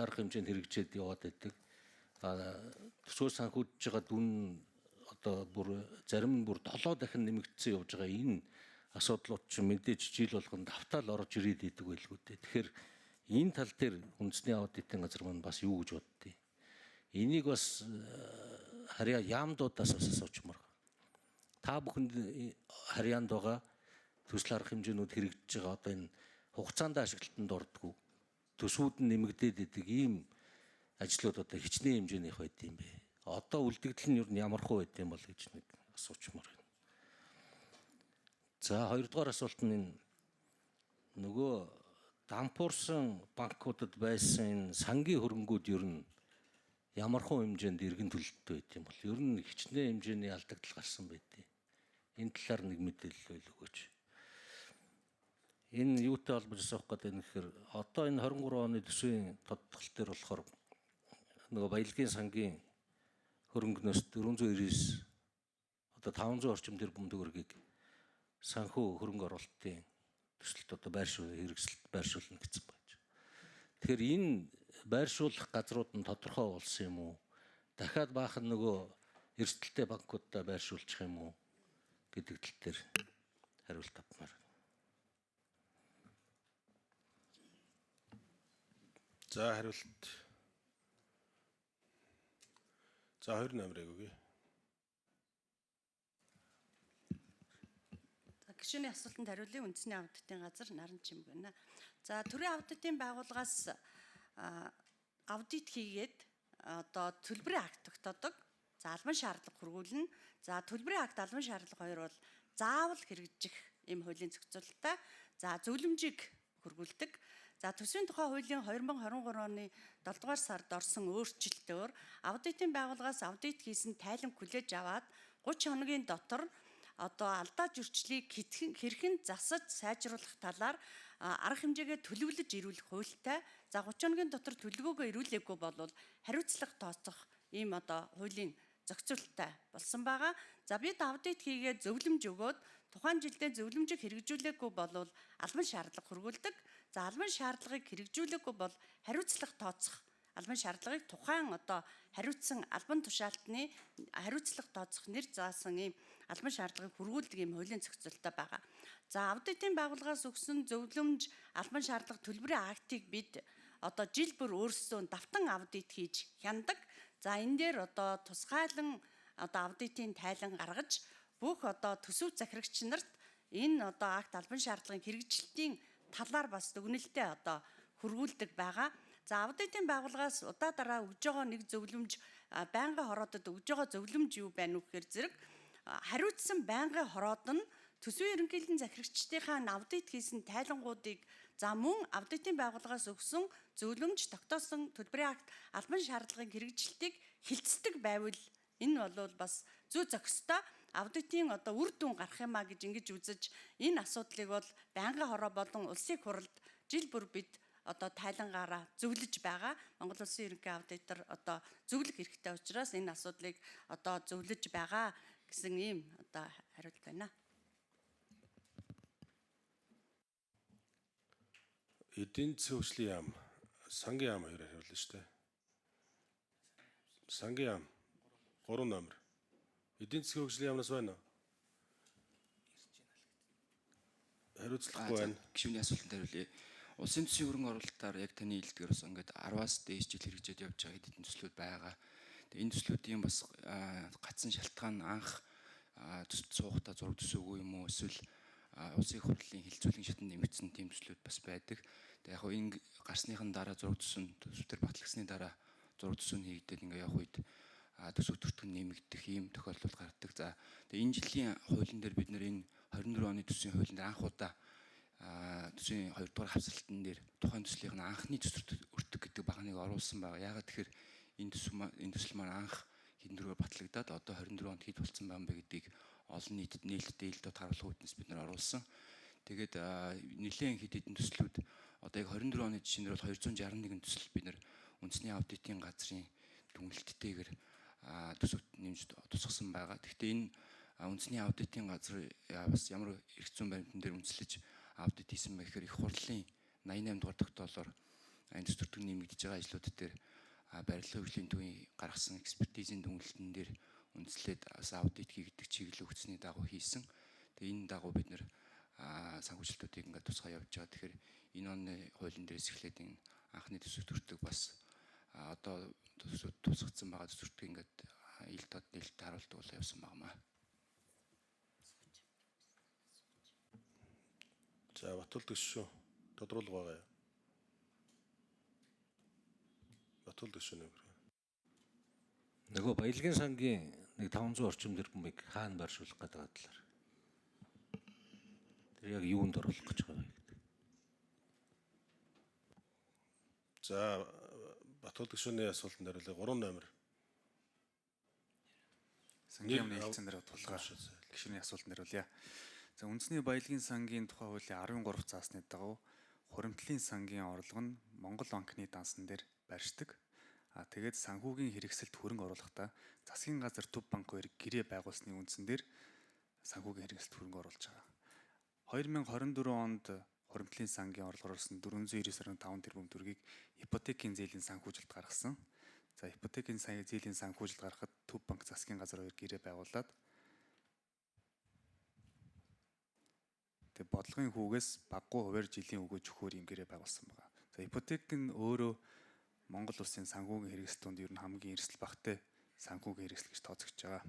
арга хэмжээнд хэрэгжээд яваад байдаг. Төсвөр санхүүжж байгаа дүн одоо бүр зарим нь бүр 7 дахин нэмэгдсэн явж байгаа энэ асуудлууд чинь мэдээж жил болгонд давтаал орж ирээд идэг байлгүй дээ. Тэгэхээр энэ тал дээр үндэсний аудитын газар маань бас юу гэж боддгийг. Энийг бас харьяа яамдуудаас бас асуучмаар. Та бүхэнд харьяанд байгаа төсөл арга хэмжээнүүд хэрэгжиж байгаа одоо энэ хугацаанд ашиглалтанд ордгоо төсвүүд нь нэмэгдээд идэг ийм ажлууд одоо хичнээн хэмжээнийх байд юм бэ. Одоо үлдэгдэл нь юу нь ямар хөө байд юм бол гэж нэг асуучмаар байна. За хоёрдугаар асуулт нь энэ нөгөө дампуурсан банкудад байсан энэ сангийн хөрөнгүүд ер нь ямар хөө хэмжээнд иргэн төлөлттэй байд юм бол ер нь хичнээн хэмжээний алдагдал гарсан байдیں۔ Энэ талаар нэг мэдээлэл байл өгөөч. Энэ юутай холбож асуух гэдэг нь гэхээр одоо энэ 23 оны төсвийн тодтгол дээр болохоор нөгөө баялагын сангийн хөрөнгнөөс 499 одоо 500 орчим тэрбум төгрөгийг санхүү хөрөнгө оруулалтын төсөлд одоо хэрэгсэлд байршуулна гэсэн байж. Тэгэхээр энэ байршуулах газрууд нь тодорхой болсон юм уу? Дахиад баахан нөгөө эрсдэлтэй банкудаа байршуулчих юм уу гэдэг тал дээр хариулт авмаар. За хариулт. За 2 номерыг өгье. Гишүүний асуултанд хариулъя. Үндэсний аудитын газар Наран Чимэг байна. За төрийн аудитын байгууллагаас аудит хийгээд одоо төлбөрийн акт тогтоодог. За албан шаардлага хургуулна. За төлбөрийн акт албан шаардлага 2 бол заавал хэрэгжих ийм хуулийн зохицуулалттай. За зөвлөмжийг хургуулдаг. За төсвийн тухай хуулийн 2023 оны 7 дугаар сард орсон өөрчлөлтөөр аудитын байгууллагаас аудит хийсэн тайланг хүлээж аваад 30 хоногийн дотор одоо алдаа зөрчлийг хэрхэн засаж сайжруулах талаар арга хэмжээгээ төлөвлөж ирүүлэх хуультай. За 30 хоногийн дотор төлөвлөгөөгөө ирүүлээгүй бол хариуцлага тооцох ийм одоо хуулийн зохицуулалттай болсон байгаа. За бид аудит хийгээд зөвлөмж өгөөд тухайн жилдээ зөвлөмжийг хэрэгжүүлээгүй бол албан шаардлага хургуулдаг. За албан шаардлагыг хэрэгжүүлээгүй бол хариуцлага тооцох албан шаардлагыг тухайн одоо хариуцсан албан тушаалтны хариуцлага тооцох нэр заасан ийм албан шаардлагыг хургуулдаг ийм хуулийн зохицуулалттай байгаа. За аудитын байгууллагаас өгсөн зөвлөмж албан шаардлага төлбөрийн актыг бид одоо жил бүр өөрсдөө давтан аудит хийж хяндаг. За энэ дээр одоо тусгайлан одоо аудитын тайлан гаргаж бүх одоо төсөв захирагч нарт энэ одоо акт албан шаардлагын хэрэгжилтийн талаар бас дүгнэлтээ одоо хургуулдаг байгаа. За аудитын байгууллагаас удаа дараа өгж байгаа нэг зөвлөмж байнгын хороодод өгж байгаа зөвлөмж юу байна вэ гэхээр зэрэг хариуцсан байнгын хороод нь төсвийн ерөнхийлөгчийн захирагчдынхаа аудит хийсэн тайлангуудыг за мөн аудитын байгууллагаас өгсөн зөвлөмж тогтоосон төлбөрийн акт албан шаардлагын хэрэгжилтийг хилцдэг байвал энэ бол бас зүй зохистой аудитын одоо үр дүн гарах юмаа гэж ингэж үзэж энэ асуудлыг бол байнгын хороо болон улсын хурлд жил бүр бид одоо тайлангаараа зөвлөж байгаа. Монгол Улсын ерөнхий аудитор одоо зөвлөх хэрэгтэй учраас энэ асуудлыг одоо зөвлөж байгаа гэсэн ийм одоо хариулт байна. Эдийн засгийн хөгжлийн яам, сангийн яам хоёр хариулна шүү дээ. Сангийн яам 3 номер. Эдийн засгийн хөгжлийн яамнаас байна уу? Хариуцлагагүй байна. Гишүүний асуултанд хариулъя. Улсын төсвийн хөрөнгө оруулалтаар яг таны хэлдгээр бас ингээд 10-аас дээш жил хэрэгжээд явж байгаа хэдэн төслүүд байгаа. Тэгээ энэ төслүүдийн бас гацсан шалтгаан анх төсөлд суухдаа зураг төсөөгүй юм уу эсвэл улсын хурлын хилцүүлгийн шатанд нэмэгдсэн тийм төслүүд бас байдаг. Тэгээ яг энэ гарсныхын дараа зураг төсөн төсвөр батлагдсны дараа зураг төсөв хийгдээд ингээд явах үед төсөв төртгөн нэмэгдэх ийм тохиолдол гардаг. За тэгээ энэ жилийн хуулийн дээр бид нэр энэ 24 оны төсвийн хуулинд анх удаа төсвийн 2 дугаар хавцалтан дээр тухайн төслийнх нь анхны төсвөрт өртөг гэдэг багныг оруулсан байгаа. Яагаад тэгэхээр энэ төсөл маань анх хэдэн дөрөөр батлагдаад одоо 24 онд хэд болсон байгаа юм бэ гэдгийг олон нийтэд нээлттэй ээлдээд харуулах үүднээс бид нар оруулсан. Тэгээд нэлээд хэд хэдэн төслүүд одоо яг 24 оны жишээнээр бол 261 төсөл бид нар үндэсний аудитын газрын дүгнэлттэйгээр төсөвт нэмж тусгасан байгаа. Гэхдээ энэ үндэсний аудитын газар бас ямар эрх зүйн баримтан дээр үндэслэж аудит хийсэн бэ гэхээр их хурлын 88 дугаар тогтоолоор энэ төсвөртөг нэмэгдэж байгаа ажлууд дээр барилгын хөгжлийн төвийн гаргасан экспертизийн дүнэлтэн дээр үндэслээд аудит хийгдэх чиглэл өгсөний дагуу хийсэн. Тэгээ энэ дагуу бид нэр санхүүжилтүүдийг ингээд тусгай явж байгаа. Тэгэхээр энэ оны хуулийн дээрээс эхлээд энэ анхны төсвөртөг бас одоо тусгацсан байгаа төсвөртөг ингээд ил дод нээлттэй харуулдаг бол явсан багмаа. За Батулдаг шүү. Тодруулга байгаа юу? Батулдаг шүү нэмэр. Нөгөө баялагын сангийн нэг 500 орчим тэрбумыг хаана байршуулах гэдэг талаар. Тэр яг юунд оруулах гэж байгаа вэ гэдэг. За Батулдаг шүүний асуултанд хариулъя. 3 номер. Сангийн яамны хэлцэн дээр тулгаа гишүүний асуултанд хариулъя. За үндэсний баялагын сангийн тухай хуулийн 13 заасны дагуу хуримтлалын сангийн орлого нь Монгол банкны дансан дээр барьждаг. Тэгээд санхүүгийн хэрэгсэлд хөрөнгө оруулахдаа засгийн газар төв банк хоёр гэрээ байгуулсны үндсэн дээр санхүүгийн хэрэгсэлд хөрөнгө оруулж байгаа. 2024 онд хуримтлалын сангийн орлогоор орсон 499.5 тэрбум төгрөгийг ипотекийн зээлийн санхүүжилт гаргасан. За ипотекийн зээлийн санхүүжилт гаргахад төв банк засгийн газар хоёр гэрээ байгуулад бодлогын хүүгээс баггүй хуваар жилийн өгөөж өгөхөөр юм гэрээ байгуулсан байна. За ипотек нь өөрөө Монгол улсын санхүүгийн хэрэгсэл донд ер нь хамгийн эрсдэл багтай санхүүгийн хэрэгсэл гэж тооцогдож байгаа.